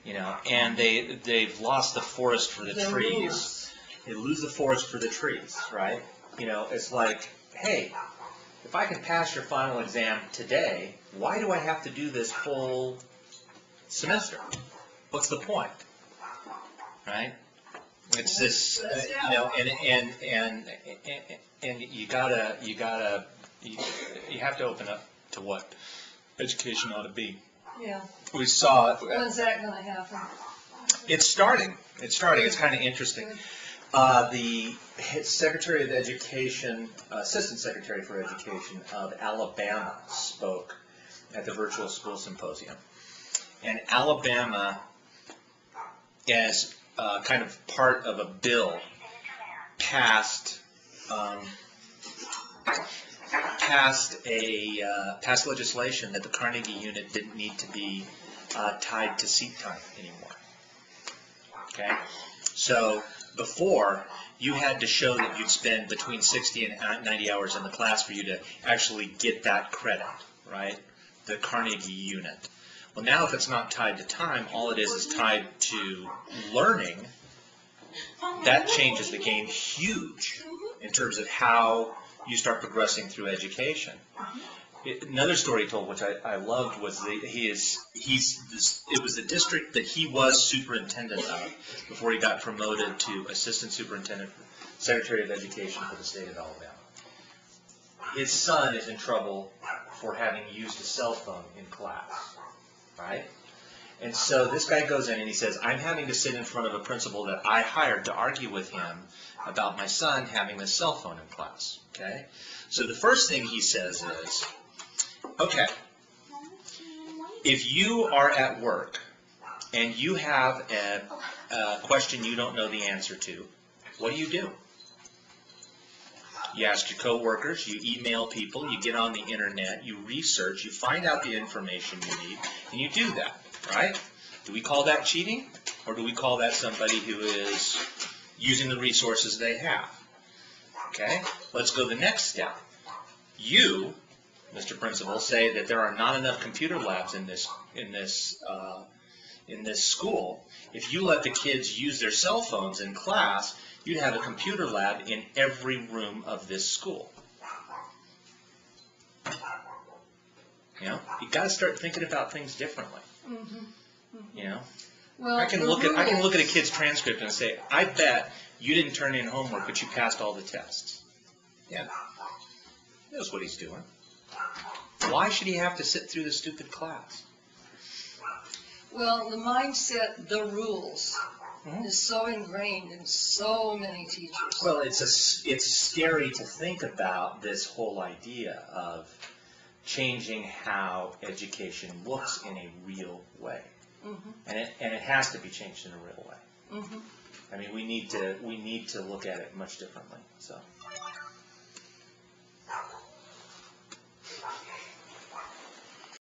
You know, and they've lost the forest for the trees. They lose the forest for the trees, right? You know, it's like, hey, if I can pass your final exam today, why do I have to do this whole semester? What's the point, right? It's this, you know, and you have to open up to what education ought to be. Yeah. We saw. When's that going to happen? It's starting. It's starting. It's kind of interesting. The Secretary of Education, Assistant Secretary for Education of Alabama spoke at the Virtual School Symposium. And Alabama, as kind of part of a bill, passed legislation that the Carnegie unit didn't need to be tied to seat time anymore. Okay, so before you had to show that you'd spend between 60 and 90 hours in the class for you to actually get that credit, right? The Carnegie unit. Well, now if it's not tied to time, all it is tied to learning. That changes the game huge in terms of how you start progressing through education. Another story he told, which I loved, was it was the district that he was superintendent of before he got promoted to assistant superintendent, Secretary of Education for the state of Alabama. His son is in trouble for having used a cell phone in class, right? And so this guy goes in and he says, I'm having to sit in front of a principal that I hired to argue with him about my son having this cell phone in class, okay? So the first thing he says is, okay, if you are at work and you have a question you don't know the answer to, what do? You ask your coworkers, you email people, you get on the internet, you research, you find out the information you need, and you do that, right? Do we call that cheating, or do we call that somebody who is using the resources they have? Okay, let's go the next step. You, Mr. Principal, say that there are not enough computer labs in this school. If you let the kids use their cell phones in class, you'd have a computer lab in every room of this school. You know, you got to start thinking about things differently. You know, well, I can look at a kid's transcript and say, I bet you didn't turn in homework, but you passed all the tests. Yeah, he knows what he's doing. Why should he have to sit through the stupid class? Well, the mindset, the rules, is so ingrained in so many teachers. Well, it's scary to think about this whole idea of changing how education looks in a real way, and it has to be changed in a real way. I mean, we need to look at it much differently. So.